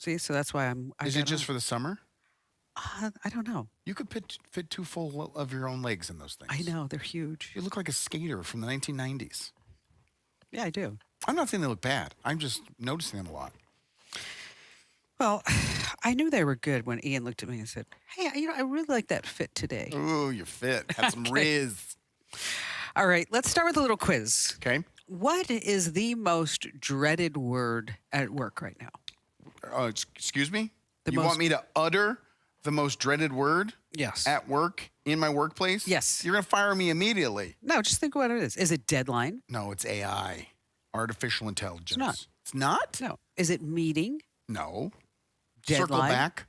See, so that's why I Is it just for the summer? I don't know. You could fit two full of your own legs in those things. I know they're huge. You look like a skater from the 1990s. Yeah, I do. I'm not saying they look bad. I'm just noticing them a lot. Well, I knew they were good when Ian looked at me and said, "Hey, I really like that fit today." Ooh, you fit. Had some riz. All right, let's start with a little quiz. Okay. What is the most dreaded word at work right now? Excuse me? The You most- want me to utter the most dreaded word Yes. at work in my workplace? Yes. You're going to fire me immediately. No, just think what it is. Is it deadline? No, it's AI, artificial intelligence. not. It's not? No. Is it meeting? No. Circle Deadline? back.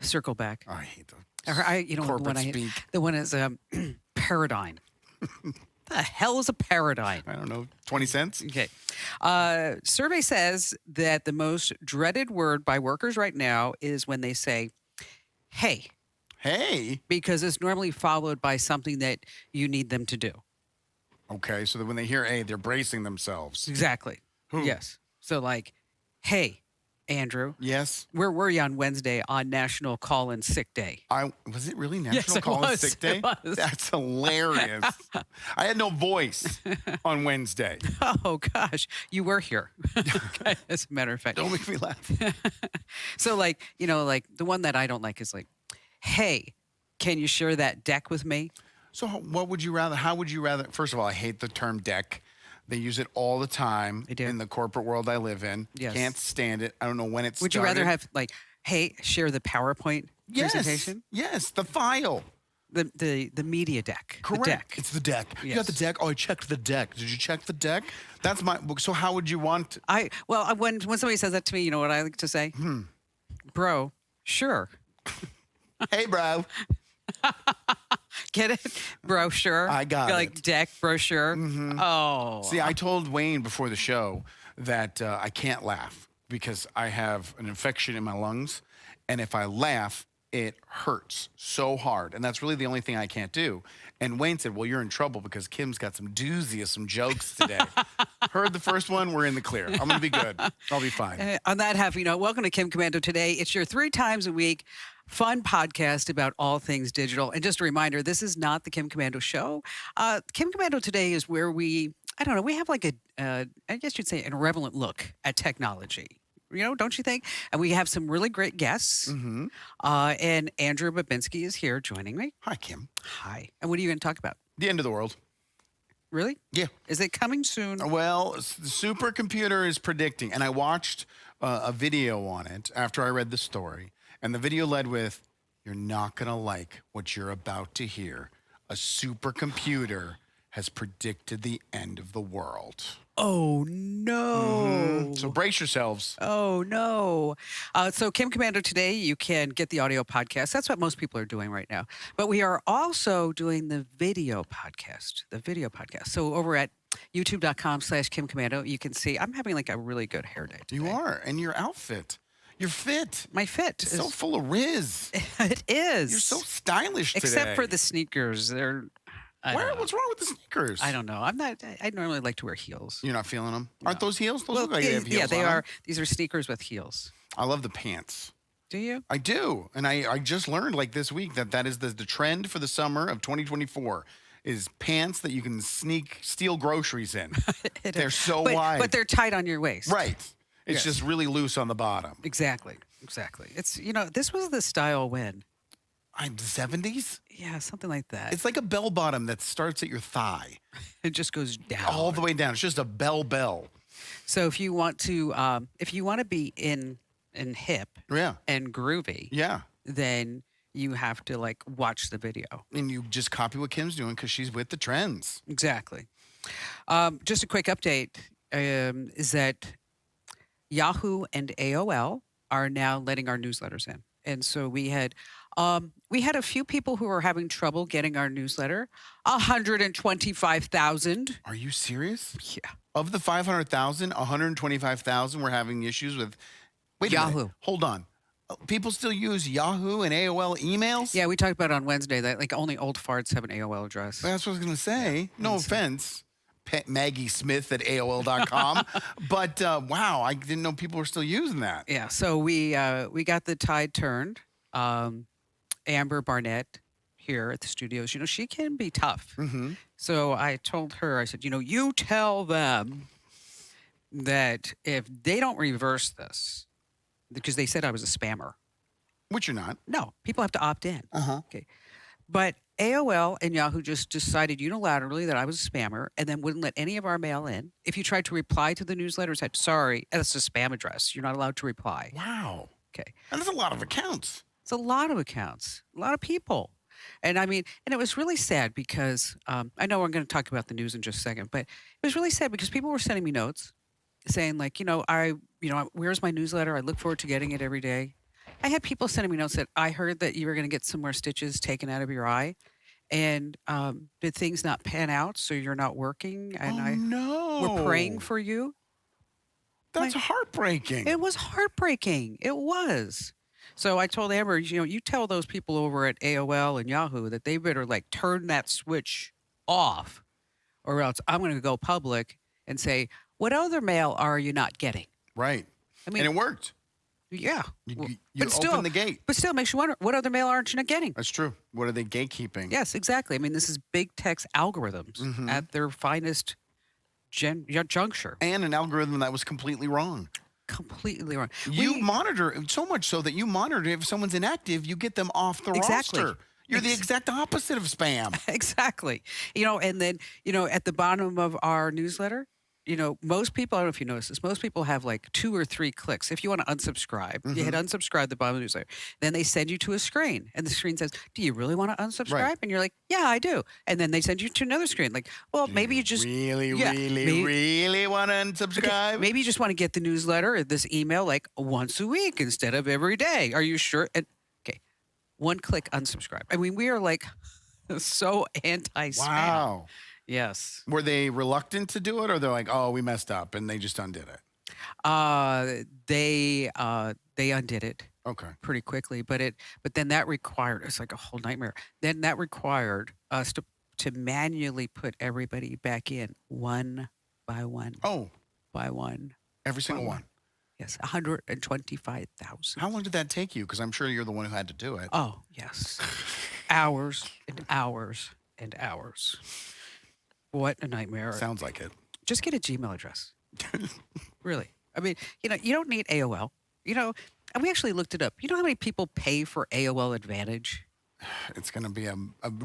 Circle back. Oh, I hate those. Or the Corporate one speak. the one is paradigm. The hell is a paradigm? I don't know, 20 cents? Okay. Survey says that the most dreaded word by workers right now is when they say, "Hey," Hey. because it's normally followed by something that you need them to do. Okay, so that when they hear A, they're bracing themselves. Exactly. Who? Yes. So like, "Hey, Andrew, Yes. where were you on Wednesday on National Call-in Sick Day?" Was it really Yes, National it Call was. Sick Day? It was. That's hilarious. I had no voice on Wednesday. Oh gosh, you were here. As a matter of fact. Don't make me laugh. So like, like the one that I don't like is like, "Hey, can you share that deck with me?" So what would you rather? How would you rather? First of all, I hate the term deck. They use it all the time They do. in the corporate world I live in. Yes. Can't stand it. I don't know when it Would started. you rather have like, "Hey, share the PowerPoint Yes. presentation?" Yes, the file. The media deck. Correct. The deck. It's the deck. You got the Yes. deck? Oh, I checked the deck. Did you check the deck? That's my. So how would you want? When somebody says that to me, you know what I like to say? Bro, sure. Hey, bro. Get it? Brochure. I got Like it. Mm-hmm. deck, brochure. Oh. See, I told Wayne before the show that I can't laugh because I have an infection in my lungs. And if I laugh, it hurts so hard. And that's really the only thing I can't do. And Wayne said, well, you're in trouble because Kim's got some doozy of some jokes today. Heard the first one. We're in the clear. I'm going to be good. I'll be fine. On that happy note, welcome to Komando Today. It's your 3 times a week fun podcast about all things digital. And just a reminder, this is not the Kim Komando Show. Kim Komando Today is where we have like I guess you'd say an irreverent look at technology. Don't you think? And we have some really great guests. Mm-hmm. And Andrew Babinski is here joining me. Hi, Kim. Hi. And what are you going to talk about? The end of the world. Really? Yeah. Is it coming soon? Well, the Supercomputer is predicting, and I watched a video on it after I read the story, and the video led with, "You're not going to like what you're about to hear. A supercomputer has predicted the end of the world." Oh, no. So brace yourselves. Oh, no. So Kim Komando Today, you can get the audio podcast. That's what most people are doing right now. But we are also doing the video podcast. So over at youtube.com/Kim Komando, you can see I'm having like a really good hair day today. You are, and your outfit. You're fit. My fit It's is so full of riz. it is. You're so stylish today. Except for the sneakers. They're I don't know. What's wrong with the sneakers? I don't know. I normally like to wear heels. You're not feeling them? Aren't those heels? Those look like yeah, they have heels yeah, they on 'em. are. These are sneakers with heels. I love the pants. Do you? I do. And I just learned like this week that is the trend for the summer of 2024 is pants that you can steal groceries in. They're so wide. But they're tight on your waist. Right. It's Yes. just really loose on the bottom. Exactly. It's, this was the style when. I'm the 70s? Yeah, something like that. It's like a bell bottom that starts at your thigh. It just goes down. All the way down. It's just a bell. So if you want to be in hip Yeah. and groovy, Yeah. then you have to like watch the video. And you just copy what Kim's doing because she's with the trends. Exactly. Just a quick update is that Yahoo and AOL are now letting our newsletters in. And so we had a few people who were having trouble getting our newsletter. 125,000. Are you serious? Yeah. Of the 500,000, 125,000 were having issues with Wait a Yahoo. minute. Hold on. People still use Yahoo and AOL emails? Yeah, we talked about it on Wednesday that like only old farts have an AOL address. That's what I was going to say. No offense. Maggie Smith at AOL.com. But wow, I didn't know people were still using that. Yeah. So we got the tide turned. Amber Barnett here at the studios, she can be tough. Mm-hmm. So I told her, I said, you tell them that if they don't reverse this, because they said I was a spammer. Which you're not. No, people have to opt in. Uh-huh. Okay. But AOL and Yahoo just decided unilaterally that I was a spammer and then wouldn't let any of our mail in. If you tried to reply to the newsletter, it said, sorry, that's a spam address. You're not allowed to reply. Wow. Okay. And that's a lot of accounts. It's a lot of accounts, a lot of people. And and it was really sad because I know we're going to talk about the news in just a second, but it was really sad because people were sending me notes saying like, where's my newsletter? I look forward to getting it every day. I had people sending me notes that I heard that you were going to get some more stitches taken out of your eye. And did things not pan out? So you're not working? And no. we're praying for you. That's heartbreaking. It was heartbreaking. It was. So I told Amber, you tell those people over at AOL and Yahoo that they better like turn that switch off or else I'm going to go public and say, what other mail are you not getting? Right. And it worked. Yeah. You but opened the gate. But still makes you wonder, what other mail aren't you not getting? That's true. What are they gatekeeping? Yes, exactly. This is big tech's algorithms at their finest juncture. And an algorithm that was completely wrong. Completely wrong. You monitor so much so that you monitor if someone's inactive, you get them off the roster. You're the exact opposite of spam. Exactly. And then, at the bottom of our newsletter, most people, I don't know if you noticed this, most people have like 2 or 3 clicks. If you want to unsubscribe, you hit unsubscribe at the bottom of the newsletter. Then they send you to a screen and the screen says, do you really want to unsubscribe? Right. And you're like, yeah, I do. And then they send you to another screen. Like, well, maybe you just really want to unsubscribe. Okay, maybe you just want to get the newsletter or this email like once a week instead of every day. Are you sure? And okay, 1 click unsubscribe. We are like so anti-spam. Wow. Yes. Were they reluctant to do it, or they're like, "Oh, we messed up," and they just undid it? They undid it. Okay. Pretty quickly, but then that required, it's like a whole nightmare. Then that required us to manually put everybody back in one by one. Oh, by one. Every single one. Yes, 125,000. How long did that take you? Because I'm sure you're the one who had to do it. Oh yes, hours and hours and hours. What a nightmare. Sounds like it. Just get a Gmail address. Really. You don't need AOL. And we actually looked it up. You know how many people pay for AOL Advantage? It's going to be a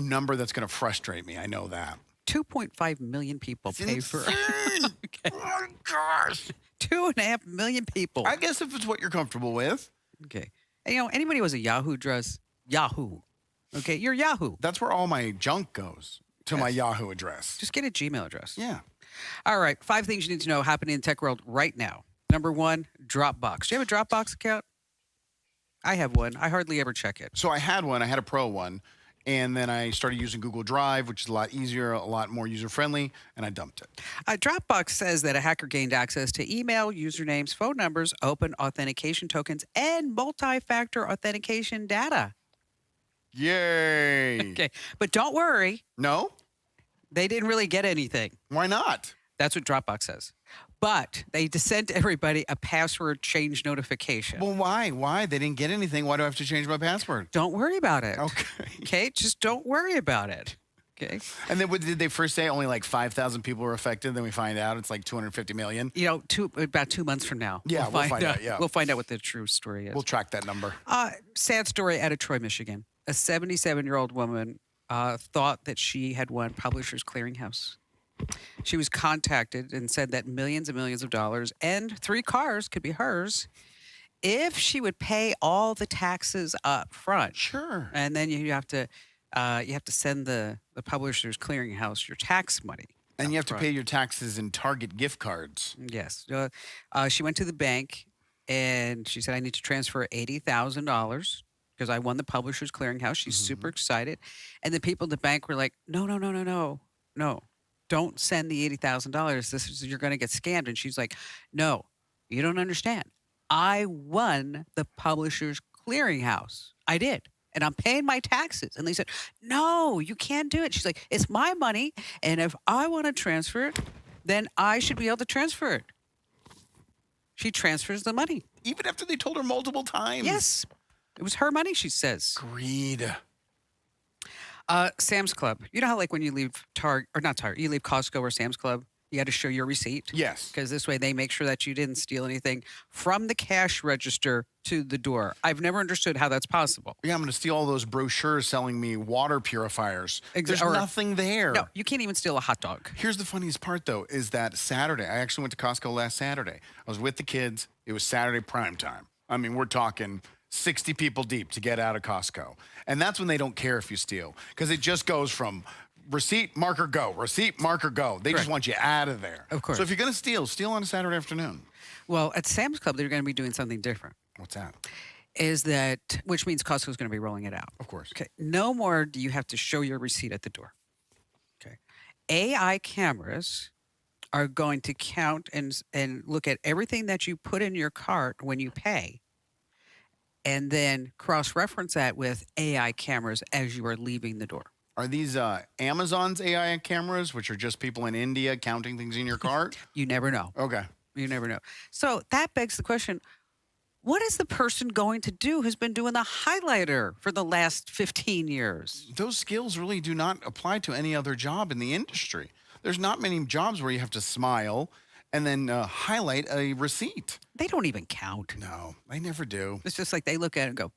number that's going to frustrate me. I know that. 2.5 million people pay for Okay. Oh my gosh. 2.5 million people. I guess if it's what you're comfortable with. Okay. And, anybody who has a Yahoo address, Yahoo. Okay, you're Yahoo. That's where all my junk goes, to my Yahoo address. Just get a Gmail address. Yeah. All right, 5 things you need to know happening in the tech world right now. Number 1, Dropbox. Do you have a Dropbox account? I have one. I hardly ever check it. So I had one. I had a pro one. And then I started using Google Drive, which is a lot easier, a lot more user-friendly, and I dumped it. Dropbox says that a hacker gained access to email, usernames, phone numbers, open authentication tokens, and multi-factor authentication data. Yay. Okay, but don't worry. No? They didn't really get anything. Why not? That's what Dropbox says. But they sent everybody a password change notification. Well, why? Why? They didn't get anything. Why do I have to change my password? Don't worry about it. Okay. Okay, just don't worry about it. Okay. And then what did they first say? Only like 5,000 people were affected. Then we find out it's like 250 million. About 2 months from now. Yeah, we'll find out. Yeah. We'll find out what the true story is. We'll track that number. Sad story out of Troy, Michigan. A 77-year-old woman thought that she had won Publishers Clearinghouse. She was contacted and said that millions and millions of dollars and 3 cars could be hers if she would pay all the taxes up front. Sure. And then you have to send the Publishers Clearinghouse your tax money. And you have to pay your taxes in Target gift cards. Yes. She went to the bank and she said, I need to transfer $80,000 because I won the Publishers Clearinghouse. She's super excited. And the people at the bank were like, no. Don't send the $80,000. You're going to get scammed. And she's like, no, you don't understand. I won the Publishers Clearinghouse. I did. and I'm paying my taxes. And they said, no, you can't do it. She's like, it's my money. And if I want to transfer it, then I should be able to transfer it. She transfers the money. Even after they told her multiple times. Yes. It was her money, she says. Greed. Sam's Club. You know how like when you leave Target, or not Target, you leave Costco or Sam's Club, you had to show your receipt? Yes. Because this way they make sure that you didn't steal anything from the cash register to the door. I've never understood how that's possible. Yeah, I'm going to steal all those brochures selling me water purifiers. There's Or- nothing there. No, you can't even steal a hot dog. Here's the funniest part, though, is that Saturday, I actually went to Costco last Saturday. I was with the kids. It was Saturday prime time. I mean, we're talking 60 people deep to get out of Costco. And that's when they don't care if you steal, because it just goes from receipt, marker, go. Receipt, marker, go. They just want you out of there. Of course. So if you're going to steal on a Saturday afternoon. Well, at Sam's Club, they're going to be doing something different. What's that? Is that, which means Costco's going to be rolling it out. Of course. Okay. No more do you have to show your receipt at the door. Okay. AI cameras are going to count and look at everything that you put in your cart when you pay, and then cross-reference that with AI cameras as you are leaving the door. Are these Amazon's AI cameras, which are just people in India counting things in your cart? You never know. Okay. You never know. So that begs the question, what is the person going to do who's been doing the highlighter for the last 15 years? Those skills really do not apply to any other job in the industry. There's not many jobs where you have to smile and then highlight a receipt. They don't even count. No, they never do. It's just like they look at it and go,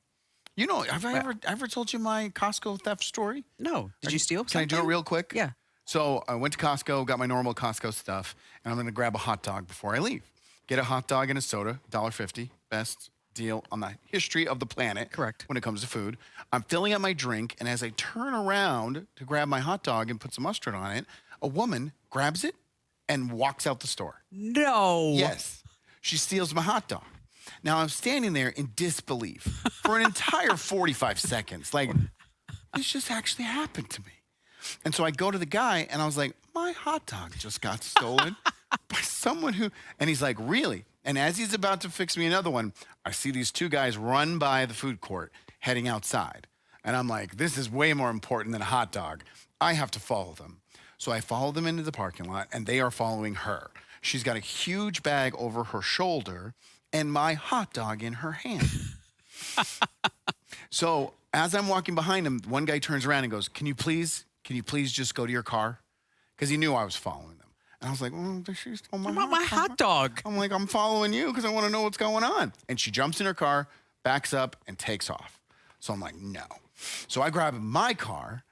You know, have I ever told you my Costco theft story? no. Did you steal Can I do it something? real quick? Yeah. So I went to Costco, got my normal Costco stuff, and I'm going to grab a hot dog before I leave. Get a hot dog and a soda, $1.50, best deal on the history of the planet. Correct. When it comes to food. I'm filling up my drink, and as I turn around to grab my hot dog and put some mustard on it, a woman grabs it and walks out the store. No. Yes. She steals my hot dog. Now I'm standing there in disbelief for an entire 45 seconds. Like, this just actually happened to me. And so I go to the guy and I was like, my hot dog just got stolen by someone who, and he's like, really? And as he's about to fix me another one, I see these two guys run by the food court heading outside. And I'm like, this is way more important than a hot dog. I have to follow them. So I follow them into the parking lot and they are following her. She's got a huge bag over her shoulder and my hot dog in her hand. So as I'm walking behind him, one guy turns around and goes, can you please just go to your car? Because he knew I was following them. And I was like, she stole my hot dog. I'm like, I'm following you because I want to know what's going on. And she jumps in her car, backs up, and takes off. So I'm like, no. So I grab my car,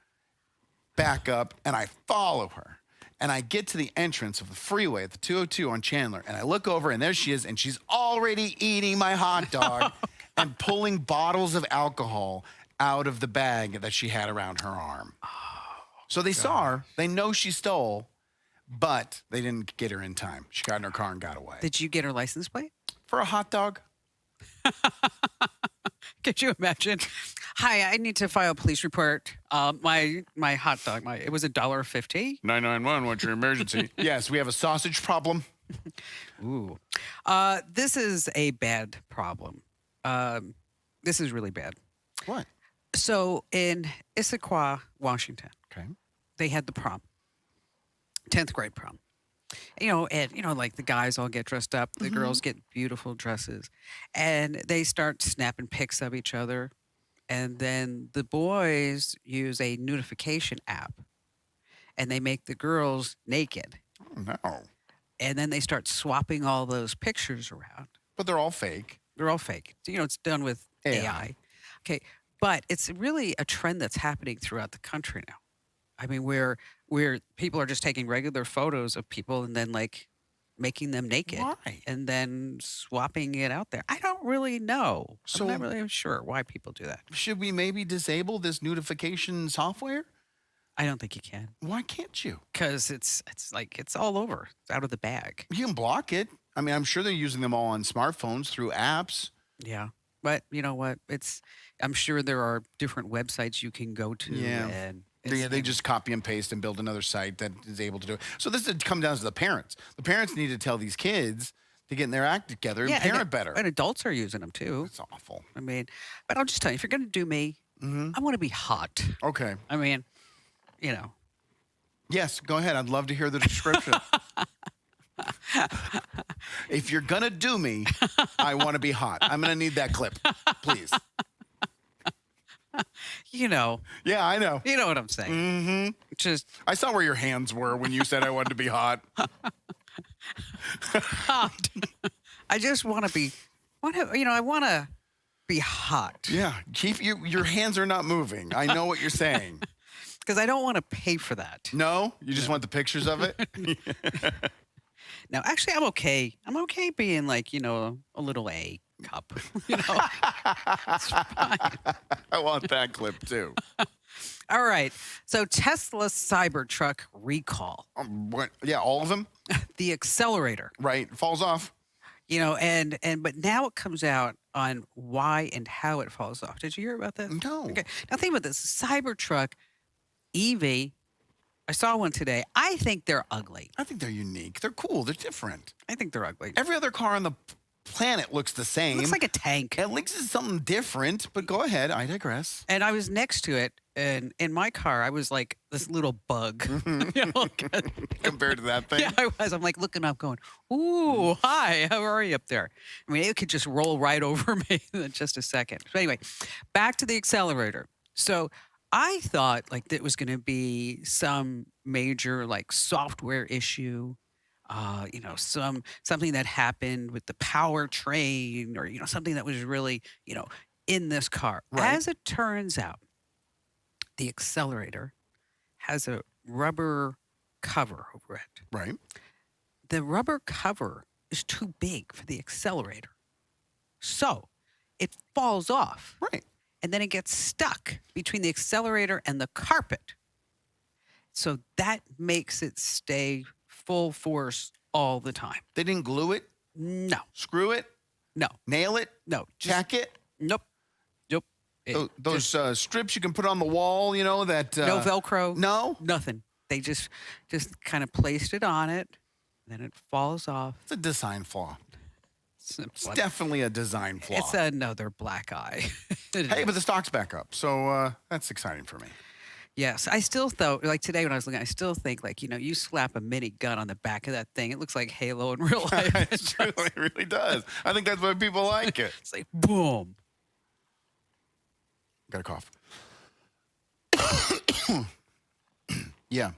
back up, and I follow her. And I get to the entrance of the freeway at the 202 on Chandler, and I look over, and there she is, and she's already eating my hot dog and pulling bottles of alcohol out of the bag that she had around her arm. So they saw her. They know she stole, but they didn't get her in time. She got in her car and got away. Did you get her license plate? For a hot dog? Could you imagine? Hi, I need to file a police report. My hot dog, it was $1.50. 991, what's your emergency? Yes, we have a sausage problem. Ooh. This is a bad problem. This is really bad. What? So in Issaquah, Washington, Okay. they had the prom, 10th grade prom. And like the guys all get dressed up, the girls get beautiful dresses, and they start snapping pics of each other. And then the boys use a nudification app, and they make the girls naked. Oh, no. And then they start swapping all those pictures around. But they're all fake. They're all fake. It's done with AI. Okay. But it's really a trend that's happening throughout the country now. I mean, where people are just taking regular photos of people and then like making them naked. Why? And then swapping it out there. I don't really know. So- I'm not really sure why people do that. Should we maybe disable this notification software? I don't think you can, Why can't you? because it's all over. It's out of the bag. You can block it. I mean, I'm sure they're using them all on smartphones through apps. Yeah. But you know what? I'm sure there are different websites you can go to. Yeah. And They just copy and paste and build another site that is able to do it. So this would come down to the parents. The parents need to tell these kids to get in their act together and parent better. And adults are using them too. It's awful. I mean, but I'll just tell you, if you're going to do me, I want to be hot. Okay. I mean, you know. Yes, go ahead. I'd love to hear the description. If you're going to do me, I want to be hot. I'm going to need that clip, please. You know. Yeah, I know. You know what I'm saying. Mm-hmm. Just I saw where your hands were when you said I wanted to be hot. hot. I just want to be, I want to be hot. Yeah, keep your hands are not moving. I know what you're saying. Because I don't want to pay for that. No? You just want the pictures of it? No, actually, I'm okay. I'm okay being like, a little A cup. It's fine. I want that clip too. All right. So Tesla Cybertruck recall. Yeah, all of them? The accelerator. Right. Falls off. But now it comes out on why and how it falls off. Did you hear about this? No. Okay. Now think about this. Cybertruck EV. I saw one today. I think they're ugly. I think they're unique. They're cool. They're different. I think they're ugly. Every other car on the planet looks the same. It looks like a tank. At least it's something different, but go ahead. I digress. And I was next to it, and in my car, I was like this little bug. Compared to that thing? Yeah, I was. I'm like looking up, going, "Ooh, hi, how are you up there?" I mean, it could just roll right over me in just a second. But anyway, back to the accelerator. So I thought like that was going to be some major like software issue, something that happened with the powertrain, or something that was really in this car. Right. As it turns out, the accelerator has a rubber cover over it. Right. The rubber cover is too big for the accelerator. So it falls off. Right. And then it gets stuck between the accelerator and the carpet. So that makes it stay full force all the time. They didn't glue it? No. Screw it? No. Nail it? No. Tack it? Nope. Nope. Those strips you can put on the wall, that... no Velcro. No? Nothing. They just kind of placed it on it. Then it falls off. It's a design flaw. It's What? definitely a design flaw. It's another black eye. Hey, but the stock's back up, so that's exciting for me. Yes, I still thought, like today when I was looking, I still think like, you slap a mini gun on the back of that thing. It looks like Halo in real life. It's true. It really does. I think that's why people like it. It's like, boom. Got a cough. Yeah.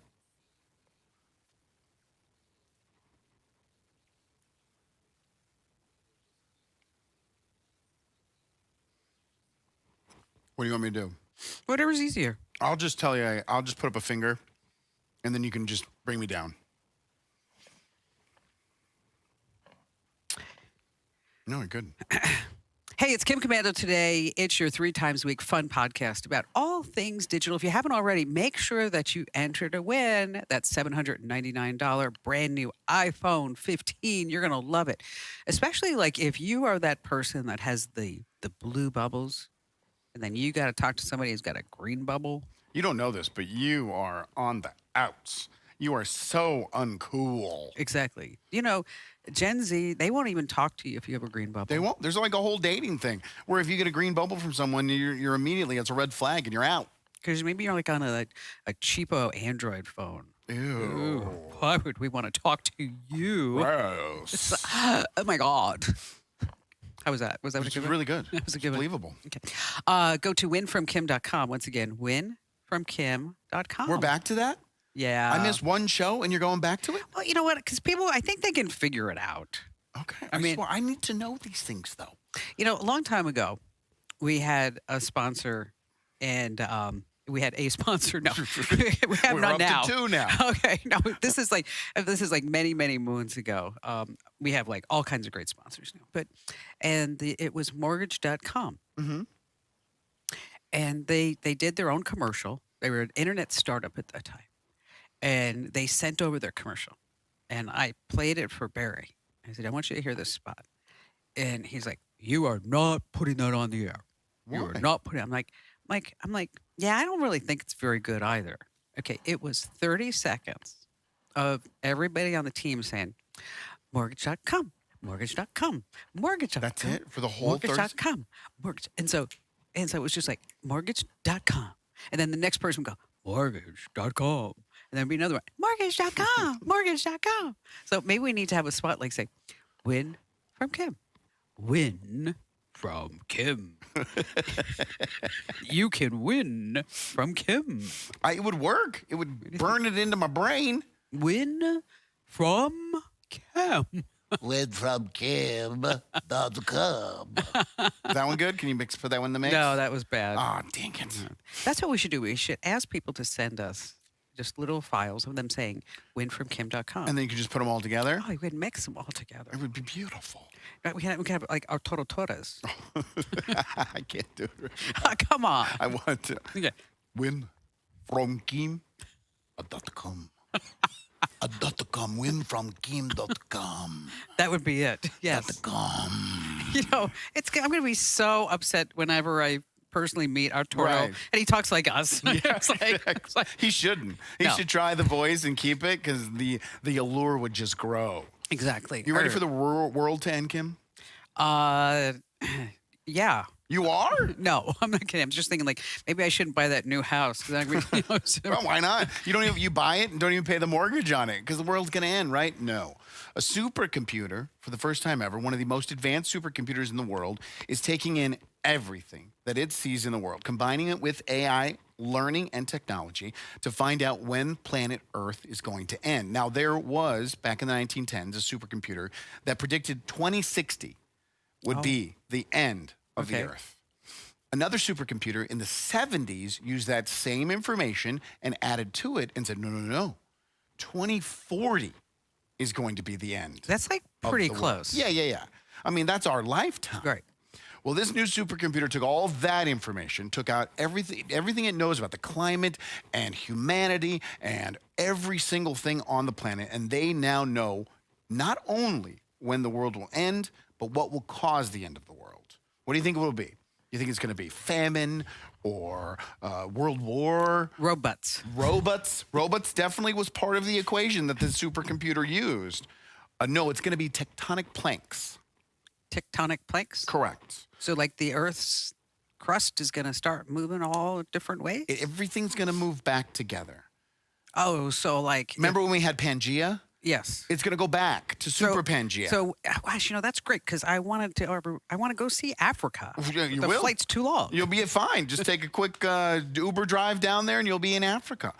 What do you want me to do? Whatever's easier. I'll just tell you, I'll just put up a finger, and then you can just bring me down. No, good. Hey, it's Kim Komando Today. It's your 3 times a week fun podcast about all things digital. If you haven't already, make sure that you enter to win that $799 brand new iPhone 15. You're going to love it. Especially like if you are that person that has the blue bubbles, and then you got to talk to somebody who's got a green bubble. You don't know this, but you are on the outs. You are so uncool. Exactly. Gen Z, they won't even talk to you if you have a green bubble. They won't. There's like a whole dating thing where if you get a green bubble from someone, you're immediately, it's a red flag and you're out. Because maybe you're like on a cheapo Android phone. Ew. Ooh, why would we want to talk to you? Gross. Oh my God. How was that? Was that It's really good. That was a It's good one. believable. Okay. Go to winfromkim.com. Once again, winfromkim.com. We're back to that? Yeah. I missed one show and you're going back to it? Well, you know what? Because people, I think they can figure it out. Okay. I mean- swear, I need to know these things though. A long time ago, we had a sponsor, and we had a sponsor. No, we have We're none up now. to 2 now. Okay, no, this is like many, many moons ago. We have like all kinds of great sponsors now, it was mortgage.com. Mm-hmm. And they did their own commercial. They were an internet startup at that time. And they sent over their commercial. And I played it for Barry. I said, I want you to hear this spot. And he's like, you are not putting that on the air. You are Why? not putting I'm like, yeah, I don't really think it's very good either. Okay, it was 30 seconds of everybody on the team saying, mortgage.com, mortgage.com, mortgage.com. That's it for the whole 30 mortgage.com, mortgage. And so And so it was just like mortgage.com. And then the next person would go, mortgage.com. And then be another one, mortgage.com, mortgage.com. So maybe we need to have a spot like say, win from Kim. Win from Kim. You can win from Kim. It would work. It would burn it into my brain. Win from Kim. Win from Kim.com. Is that one good? Can you put that one in the mix? No, that was bad. Oh, dang it. That's what we should do. We should ask people to send us just little files of them saying winfromkim.com. And then you could just put them all together? Oh, we could mix them all together. It would be beautiful. Right, we can have like our tototoras. I can't do it. Come on. I want to. Okay. Win from Kim.com. .com. Win from Kim.com. That would be it. Yes. .com. You know, I'm going to be so upset whenever I personally meet Arturo Right. and he talks like us. It's like, He shouldn't. He No. should try the voice and keep it because the allure would just grow. exactly. You ready for the world to end, Kim? Yeah. You are? No, I'm not kidding. I'm just thinking like maybe I shouldn't buy that new house. 'Cause Well, why not? You buy it and don't even pay the mortgage on it because the world's going to end, right? No. A supercomputer, for the first time ever, one of the most advanced supercomputers in the world, is taking in everything that it sees in the world, combining it with AI, learning, and technology to find out when planet Earth is going to end. Now, there was, back in the 1910s, a supercomputer that predicted 2060 would be the end of the Okay. Earth. Another supercomputer in the 70s used that same information and added to it and said, no. 2040 is going to be the end. That's like of pretty the world. close. Yeah. I mean, that's our lifetime. Right. Well, this new supercomputer took all that information, took out everything it knows about the climate and humanity and every single thing on the planet, and they now know not only when the world will end, but what will cause the end of the world. What do you think it will be? You think it's going to be famine or world war? Robots. Robots definitely was part of the equation that this supercomputer used. No, it's going to be tectonic planks. Tectonic plates. Correct. So like the Earth's crust is going to start moving all different ways? Everything's going to move back together. Oh, so like... Remember when we had Pangea? Yes. It's going to go back to Super Pangea. So, gosh, that's great because I want to go see Africa. Yeah, you the will. flight's too long. You'll be fine. Just take a quick Uber drive down there and you'll be in Africa.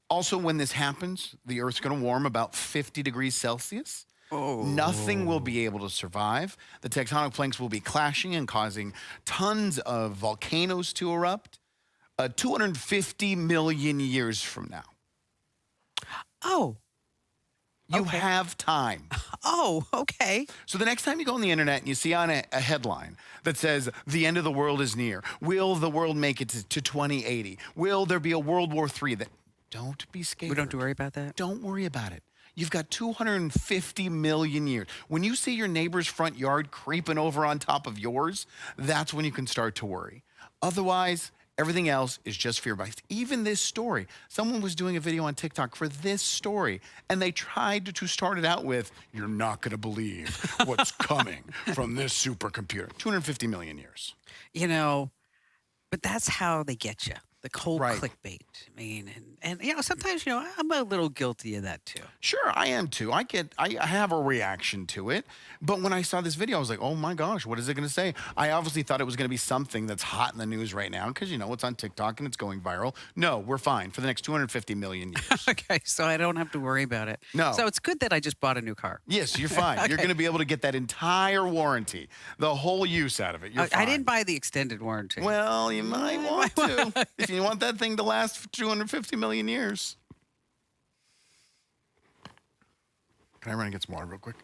Also, when this happens, the Earth's going to warm about 50 degrees Celsius. Oh. Nothing will be able to survive. The tectonic plates will be clashing and causing tons of volcanoes to erupt 250 million years from now. Oh. You Okay. have time. Oh, okay. So the next time you go on the internet and you see on a headline that says, the end of the world is near, will the world make it to 2080? Will there be a World War III? Don't be scared. We don't have to worry about that? Don't worry about it. You've got 250 million years. When you see your neighbor's front yard creeping over on top of yours, that's when you can start to worry. Otherwise, everything else is just fear-based. Even this story, someone was doing a video on TikTok for this story, and they tried to start it out with, you're not going to believe what's coming from this supercomputer. 250 million years. But that's how they get you. The cold Right. clickbait. I mean, and sometimes, I'm a little guilty of that too. Sure, I am too. I have a reaction to it. But when I saw this video, I was like, oh my gosh, what is it going to say? I obviously thought it was going to be something that's hot in the news right now because, it's on TikTok and it's going viral. No, we're fine for the next 250 million years. Okay, so I don't have to worry about it. No. So it's good that I just bought a new car. Yes, you're fine. You're going to be able to get that entire warranty, the whole use out of it. You're fine. I didn't buy the extended warranty. Well, you might want to if you want that thing to last for 250 million years. Can I run and get some water real quick?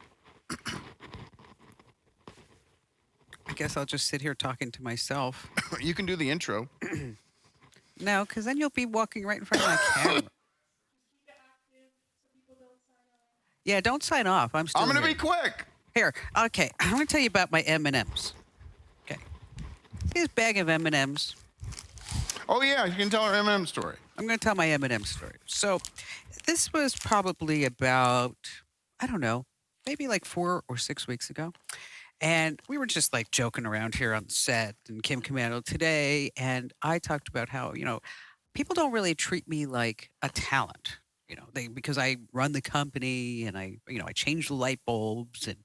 I guess I'll just sit here talking to myself. You can do the intro. No, because then you'll be walking right in front of my camera. Yeah, don't sign off. I'm still I'm going to here. be quick. Here, okay, I want to tell you about my M&Ms. Okay. See this bag of M&Ms? Oh, yeah, you can tell our M&M story. I'm going to tell my M&M story. So this was probably about, I don't know, maybe like 4 or 6 weeks ago. And we were just like joking around here on set and Kim Komando Today. And I talked about how, people don't really treat me like a talent. Because I run the company and I change the light bulbs and,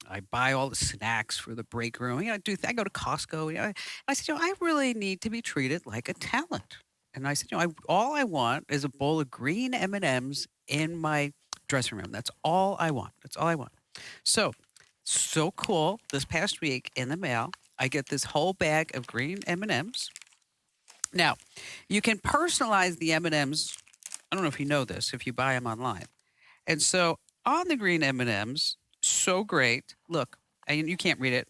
I buy all the snacks for the break room. I go to Costco. I said, I really need to be treated like a talent. And I said, all I want is a bowl of green M&Ms in my dressing room. That's all I want. That's all I want. So cool. This past week in the mail, I get this whole bag of green M&Ms. Now, you can personalize the M&Ms. I don't know if you know this, if you buy them online. And so on the green M&Ms, so great. Look, and you can't read it.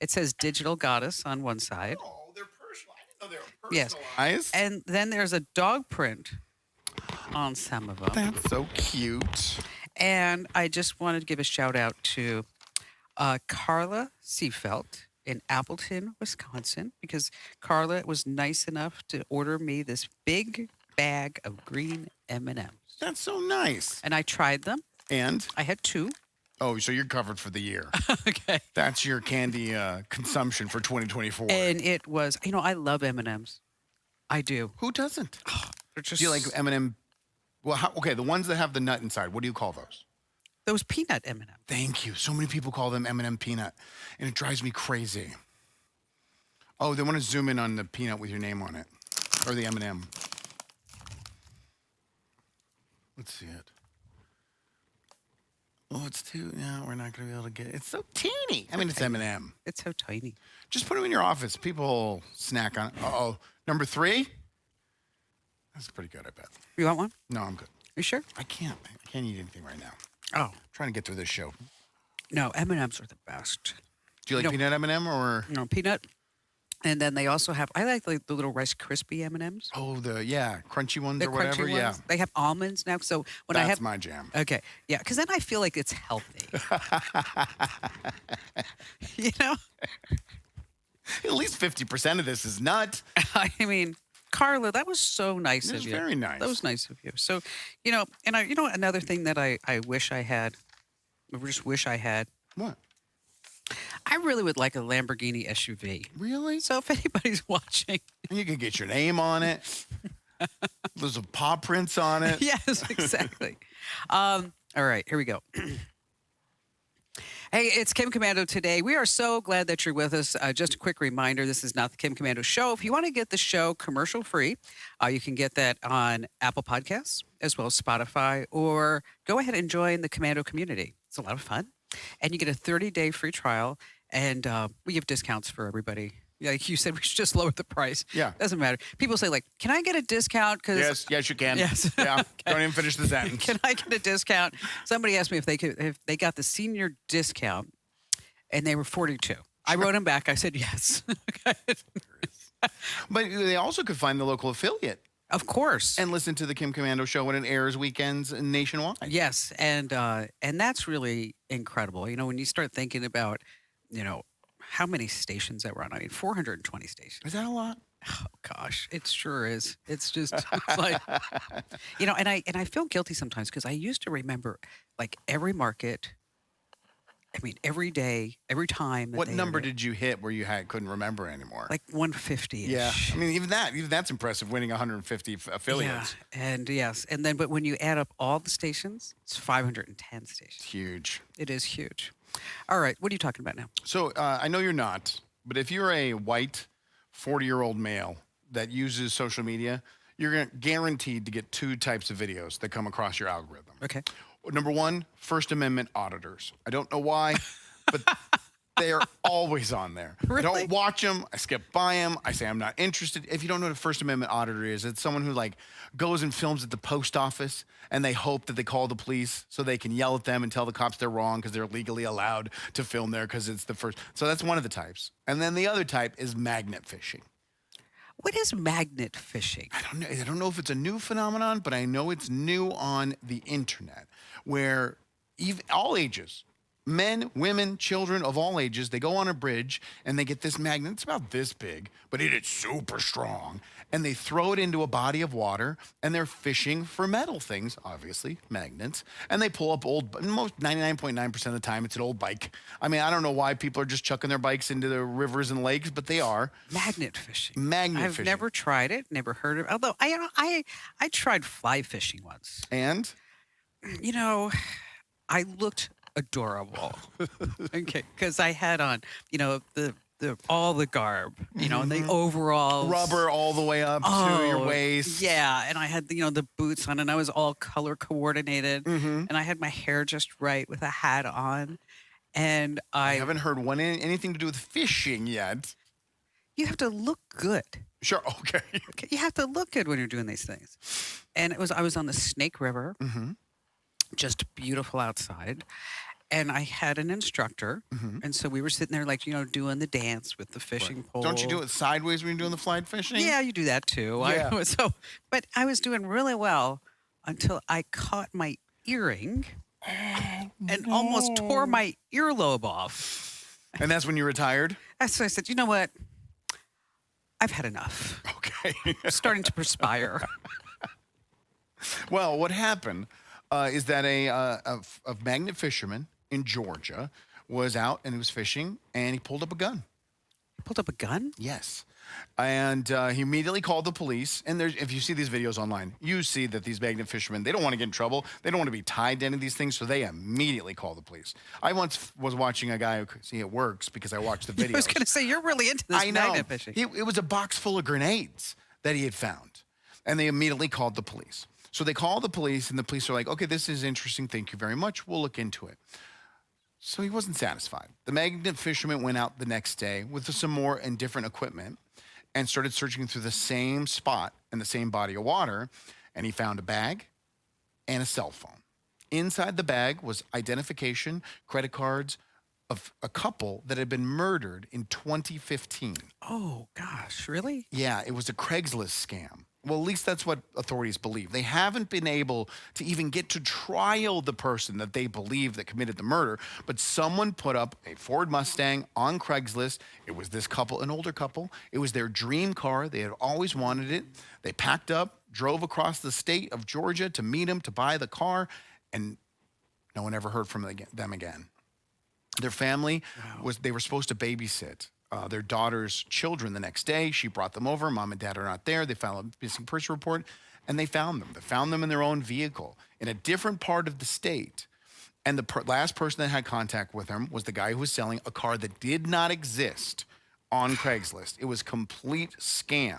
It says Digital Goddess on one side. Oh, they're personal. I didn't know they were Yes. personalized. And then there's a dog print on some of them. That's so cute. And I just wanted to give a shout out to Carla Seafelt in Appleton, Wisconsin, because Carla was nice enough to order me this big bag of green M&Ms. That's so nice. And I tried them. And? I had 2. Oh, so you're covered for the year. Okay. That's your candy consumption for 2024. And it was, I love M&Ms. I do. Who doesn't? They're just Do you like M&M? Well, okay, the ones that have the nut inside. What do you call those? those peanut M&Ms. Thank you. So many people call them M&M peanut, and it drives me crazy. Oh, they want to zoom in on the peanut with your name on it, or the M&M. Let's see it. Oh, it's too. No, we're not going to be able to get it. It's so teeny. I mean, it's M&M. It's so tiny. Just put them in your office. People snack on it. Uh-oh. Number 3? That's pretty good, I bet. You want one? No, I'm good. You sure? I can't eat anything right now. Oh, Trying to get through this show. no, M&Ms are the best. Do you like peanut M&M or? Peanut. And then they also have, I like the little Rice Krispie M&Ms. Oh, crunchy ones The or whatever. crunchy Yeah, ones. They have almonds now. So when I that's have my jam. Okay. Yeah. Because then I feel like it's healthy. you know? At least 50% of this is nut. I mean, Carla, that was so nice It of was you. very nice. That was nice of you. So, and another thing that I wish I had, I just wish I had, What? I really would like a Lamborghini SUV. Really? So if anybody's watching, And you can get your name on it. There's paw prints on it. yes, exactly. All right, here we go. Hey, it's Kim Komando Today. We are so glad that you're with us. Just a quick reminder, this is not the Kim Komando Show. If you want to get the show commercial free, you can get that on Apple Podcasts as well as Spotify, or go ahead and join the Komando community. It's a lot of fun. And you get a 30-day free trial, and we give discounts for everybody. Like you said, we should just lower the price. Yeah. Doesn't matter. People say, like, can I get a discount? Yes, you can. Yes. Yeah. Okay. Don't even finish the sentence. Can I get a discount? Somebody asked me if they got the senior discount, and they were 42. I wrote them back. I said yes. Okay. But they also could find the local affiliate Of course. and listen to the Kim Komando Show when it airs weekends nationwide. Yes, and that's really incredible. When you start thinking about, how many stations that run. I mean, 420 stations. Is that a lot? Oh gosh, it sure is. It's just it's like, and I feel guilty sometimes because I used to remember like every market. I mean, every day, every time. What number did you hit where you couldn't remember anymore? Like 150. Yeah, I mean, even that's impressive. Winning 150 affiliates. Yeah, and yes, and then but when you add up all the stations, it's 510 stations. It's huge. It is huge. All right, what are you talking about now? So I know you're not, but if you're a white 40-year-old male that uses social media, you're guaranteed to get 2 types of videos that come across your algorithm. Okay. Number 1, First Amendment auditors. I don't know why, but they are always on there. I Really? don't watch them. I skip by them. I say I'm not interested. If you don't know what a First Amendment auditor is, it's someone who like goes and films at the post office, and they hope that they call the police so they can yell at them and tell the cops they're wrong because they're legally allowed to film there because it's the first. So that's one of the types. And then the other type is magnet fishing. What is magnet fishing? I don't know if it's a new phenomenon, but I know it's new on the internet where all ages, Men, women, children of all ages, they go on a bridge and they get this magnet. It's about this big, but it is super strong. And they throw it into a body of water and they're fishing for metal things, obviously, magnets. And they pull up most 99.9% of the time, it's an old bike. I mean, I don't know why people are just chucking their bikes into the rivers and lakes, but they are. Magnet fishing. Fishing. I've never tried it, never heard of it. Although I tried fly fishing once. And? You know, I looked adorable. Okay, because I had on, the all the garb, and the overalls, Rubber all the way up to your waist. Yeah, and I had the boots on, and I was all color coordinated, and I had my hair just right with a hat on, and I haven't heard anything to do with fishing yet. You have to look good. Sure, okay. You have to look good when you're doing these things. And I was on the Snake River, just beautiful outside. And I had an instructor. And so we were sitting there doing the dance with the fishing pole. Don't you do it sideways when you're doing the fly fishing? Yeah, you do that too. Yeah. But I was doing really well until I caught my earring and almost tore my earlobe off. And that's when you retired? So I said, you know what? I've had enough. Okay. I'm starting to perspire. Well, what happened is that a magnet fisherman in Georgia was out and he was fishing and he pulled up a gun. Pulled up a gun? Yes. And he immediately called the police. And if you see these videos online, you see that these magnet fishermen, they don't want to get in trouble. They don't want to be tied to any of these things. So they immediately call the police. I once was watching a guy see it works because I watched the videos. I was going to say, you're really into this magnet fishing. It was a box full of grenades that he had found. And they immediately called the police. So they called the police and the police are like, okay, this is interesting. Thank you very much. We'll look into it. So he wasn't satisfied. The magnet fisherman went out the next day with some more and different equipment and started searching through the same spot in the same body of water. And he found a bag and a cell phone. Inside the bag was identification, credit cards of a couple that had been murdered in 2015. Oh, gosh, really? Yeah, it was a Craigslist scam. Well, at least that's what authorities believe. They haven't been able to even get to trial the person that they believe that committed the murder, but someone put up a Ford Mustang on Craigslist. It was this couple, an older couple. It was their dream car. They had always wanted it. They packed up, drove across the state of Georgia to meet him, to buy the car, and no one ever heard from them again. Their family they were supposed to babysit their daughter's children the next day. She brought them over. Mom and dad are not there. They filed a missing person report, and they found them. They found them in their own vehicle in a different part of the state. And the last person that had contact with them was the guy who was selling a car that did not exist on Craigslist. It was complete scam.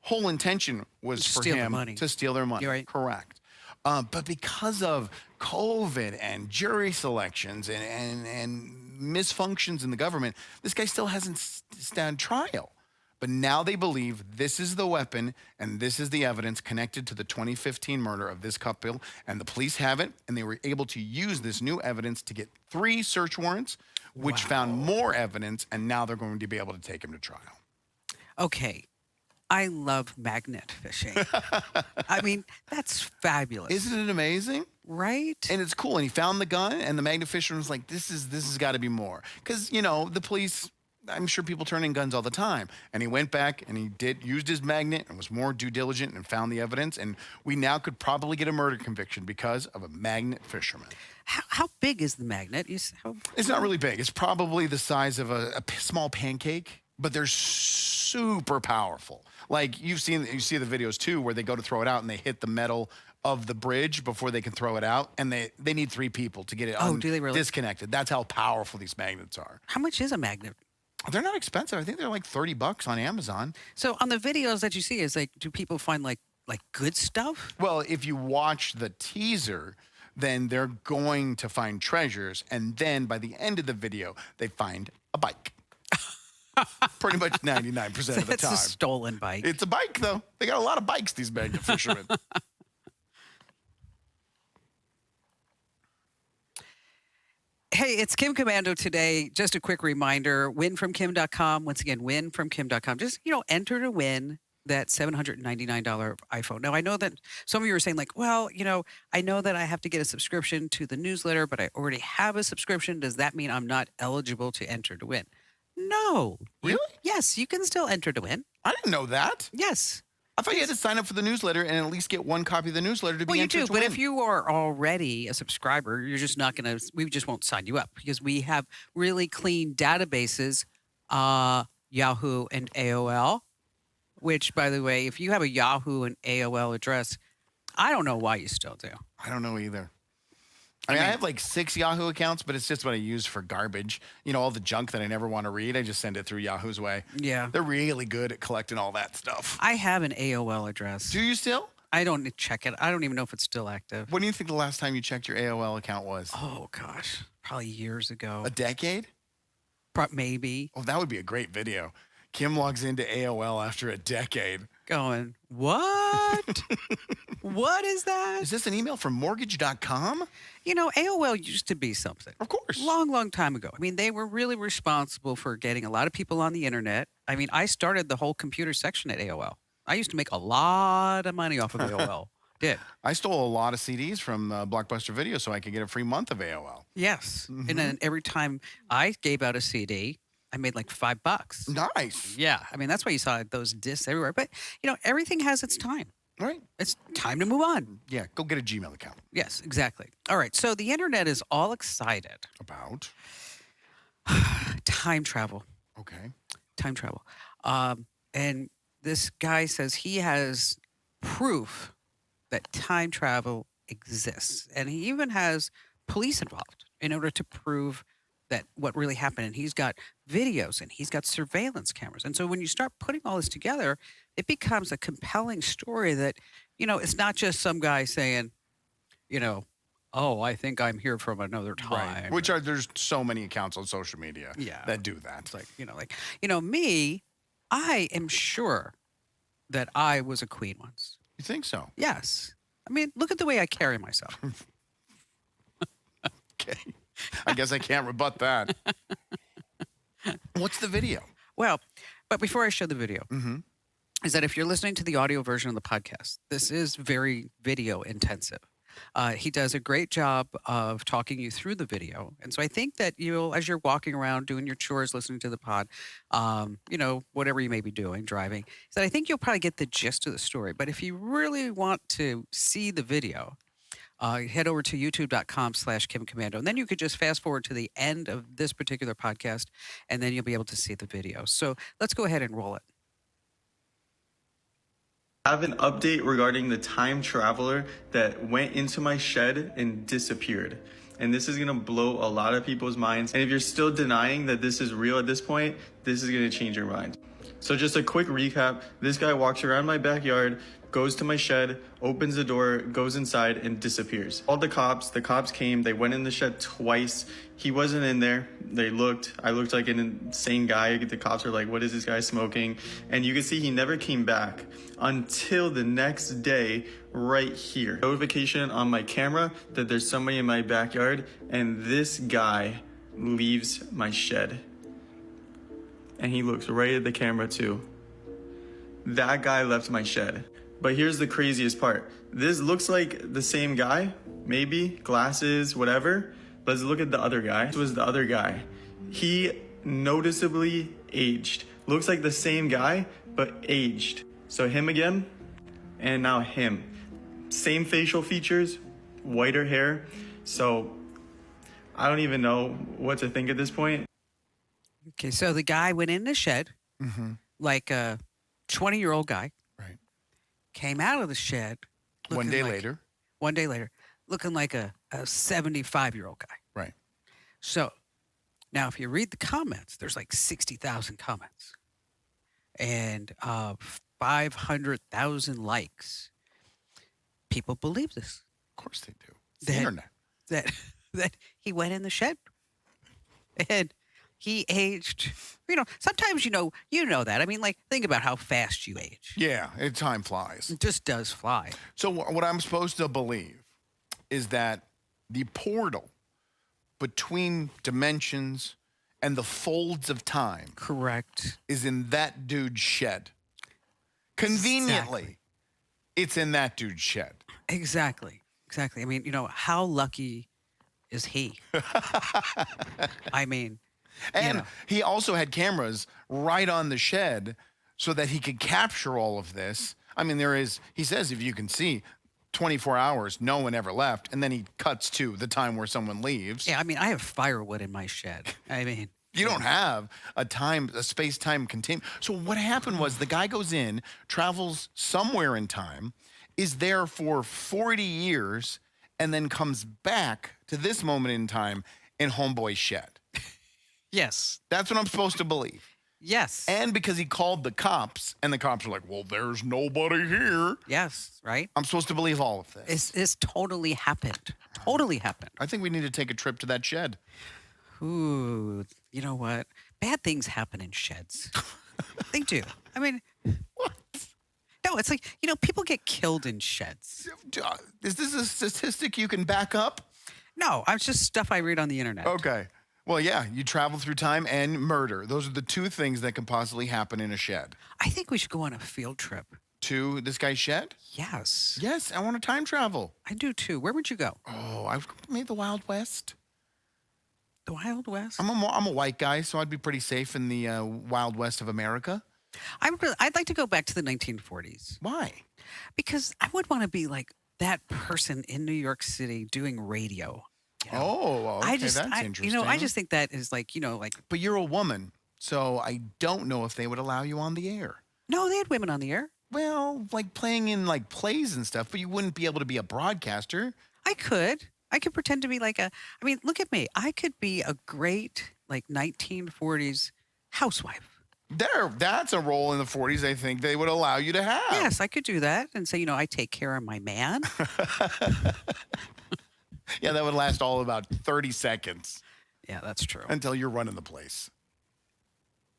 Whole intention was for him to steal their money. You're right. Correct. But because of COVID and jury selections and misfunctions in the government, this guy still hasn't stand trial. But now they believe this is the weapon and this is the evidence connected to the 2015 murder of this couple. And the police have it, and they were able to use this new evidence to get 3 search warrants, which found more evidence, and now they're going to be able to take him to trial. Okay. I love magnet fishing. I mean, that's fabulous. Isn't it amazing? Right? And it's cool. And he found the gun, and the magnet fisherman was like, this has got to be more. Because, the police, I'm sure people turn in guns all the time. And he went back and he used his magnet and was more due diligent and found the evidence. And we now could probably get a murder conviction because of a magnet fisherman. How big is the magnet? It's not really big. It's probably the size of a small pancake, but they're super powerful. Like you see the videos too, where they go to throw it out and they hit the metal of the bridge before they can throw it out, and they need 3 people to get it do they really? disconnected. That's how powerful these magnets are. How much is a magnet? They're not expensive. I think they're like $30 on Amazon. So on the videos that you see, do people find like good stuff? Well, if you watch the teaser, then they're going to find treasures, and then by the end of the video, they find a bike. Pretty much 99% of the time. It's a stolen bike. It's a bike, though. They got a lot of bikes, these magnet fishermen. Hey, it's Kim Komando today. Just a quick reminder, winfromkim.com. Once again, winfromkim.com. Just, enter to win. that $799 iPhone. Now, I know that some of you are saying, like, well, I know that I have to get a subscription to the newsletter, but I already have a subscription. Does that mean I'm not eligible to enter to win? No. Really? Yes, you can still enter to win. I didn't know that. Yes. I thought you had to sign up for the newsletter and at least get one copy of the newsletter to be Well, you entered do, to but win. if you are already a subscriber, you're just not going to, we just won't sign you up because we have really clean databases, Yahoo and AOL, which, by the way, if you have a Yahoo and AOL address, I don't know why you still do. I don't know either. I mean, I have like 6 Yahoo accounts, but it's just what I use for garbage. All the junk that I never want to read, I just send it through Yahoo's way. Yeah. They're really good at collecting all that stuff. I have an AOL address. Do you still? I don't check it. I don't even know if it's still active. When do you think the last time you checked your AOL account was? Oh, gosh. Probably years ago. A decade? Maybe. Oh, that would be a great video. Kim logs into AOL after a decade. Going, what? What is that? Is this an email from mortgage.com? AOL used to be something. Of course. Long, long time ago. I mean, they were really responsible for getting a lot of people on the internet. I mean, I started the whole computer section at AOL. I used to make a lot of money off of AOL. Did. I stole a lot of CDs from Blockbuster Video so I could get a free month of AOL. Yes. And then every time I gave out a CD, I made like $5. Nice. Yeah. I mean, that's why you saw those discs everywhere. But, everything has its time. Right. It's time to move on. Yeah, go get a Gmail account. Yes, exactly. All right. So the internet is all excited. About? Time travel. Okay. Time travel. And this guy says he has proof that time travel exists. And he even has police involved in order to prove that what really happened. And he's got videos and he's got surveillance cameras. And so when you start putting all this together, it becomes a compelling story that, it's not just some guy saying, oh, I think I'm here from another time. Right. There's so many accounts on social media that do that. It's me, I am sure that I was a queen once. You think so? Yes. I mean, look at the way I carry myself. Okay. I guess I can't rebut that. What's the video? Well, but before I show the video, is that if you're listening to the audio version of the podcast, this is very video intensive. He does a great job of talking you through the video. And so I think that as you're walking around doing your chores, listening to the pod, whatever you may be doing, driving, is that I think you'll probably get the gist of the story. But if you really want to see the video, head over to youtube.com/KimCommando. And then you could just fast forward to the end of this particular podcast, and then you'll be able to see the video. So let's go ahead and roll it. I have an update regarding the time traveler that went into my shed and disappeared. And this is going to blow a lot of people's minds. And if you're still denying that this is real at this point, this is going to change your mind. So just a quick recap. This guy walks around my backyard, goes to my shed, opens the door, goes inside, and disappears. Called the cops. The cops came. They went in the shed twice. He wasn't in there. They looked. I looked like an insane guy. The cops were like, what is this guy smoking? And you can see he never came back until the next day right here. Notification on my camera that there's somebody in my backyard, and this guy leaves my shed. And he looks right at the camera too. That guy left my shed. But here's the craziest part. This looks like the same guy, maybe, glasses, whatever. Let's look at the other guy. This was the other guy. He noticeably aged. Looks like the same guy, but aged. So him again, and now him. Same facial features, whiter hair. So I don't even know what to think at this point. Okay, so the guy went in the shed, like a 20-year-old guy. Right. Came out of the shed. One day later, looking like a 75-year-old guy. right. So now if you read the comments, there's like 60,000 comments and 500,000 likes. People believe this. Of course they do. It's the internet. That he went in the shed and he aged. Sometimes you know that. I mean, like, think about how fast you age. Yeah, time flies. It just does fly. So what I'm supposed to believe is that the portal between dimensions and the folds of time Correct. is in that dude's shed. Conveniently, it's in that dude's shed. Exactly. Exactly. I mean, how lucky is he? I mean, And he also had cameras right on the shed so that he could capture all of this. I mean, he says, if you can see, 24 hours, no one ever left. And then he cuts to the time where someone leaves. yeah, I mean, I have firewood in my shed. I mean, You don't have a space-time continuum. So what happened was the guy goes in, travels somewhere in time, is there for 40 years, and then comes back to this moment in time in Homeboy's shed. yes. That's what I'm supposed to believe. Yes. And because he called the cops, and the cops are like, well, there's nobody here. yes, right? I'm supposed to believe all of this. It's totally happened. Totally happened. I think we need to take a trip to that shed. Ooh, you know what? Bad things happen in sheds. They do. I mean, What? no, it's like, people get killed in sheds. Is this a statistic you can back up? No, it's just stuff I read on the internet. Okay. Well, yeah, you travel through time and murder. Those are the two things that can possibly happen in a shed. I think we should go on a field trip. To this guy's shed? Yes. Yes, I want to time travel. I do too. Where would you go? Oh, I would maybe the Wild West. The Wild West? I'm a white guy, so I'd be pretty safe in the Wild West of America. I'd like to go back to the 1940s Why? because I would want to be like that person in New York City doing radio. Oh, okay, that's interesting. I just think that is like, But you're a woman, so I don't know if they would allow you on the air. no, they had women on the air. Well, like playing in like plays and stuff, but you wouldn't be able to be a broadcaster. I could pretend to be like look at me. I could be a great like 1940s housewife. That's a role in the 40s I think they would allow you to have. Yes, I could do that and say, I take care of my man. Yeah, that would last all about 30 seconds Yeah, that's true. until you're running the place.